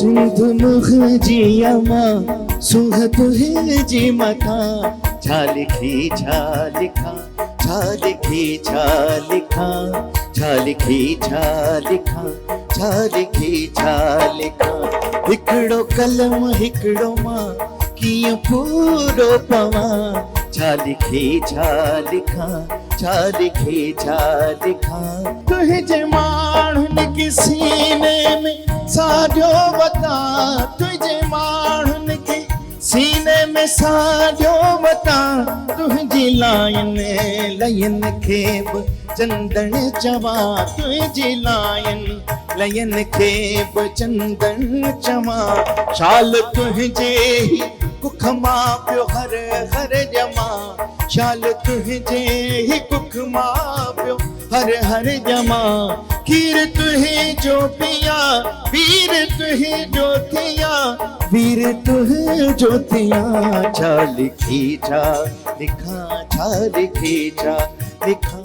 सिंधु मुख जी अमा सुह तुहे जी मथा छा लिखी छा लिखा छा लिखी छा लिखा छा लिखी छा लिखा छा लिखी छा लिखा हिकड़ो कलम हिकड़ो मां कीअं पूरो पवां छा लिखी छा लिखा छा लिखी छा लिखा तुझे माण्हुनि के सीने में साॼो वता तुझे माण्हुनि के सीने में साॼो वता तुझी लाइन लयन खे बि चंदन चवां तुझी लाइन लयन खे बि चंदन चवां शाल तुझे कुख मां पियो हर हर जमा शाल तुझे ही कुख मां पियो हर हर जमा खीर तुहे जो पिया वीर तुहे जो थिया वीर तुहे जो थिया छा लिखी छा लिखा छा लिखी छा लिखा।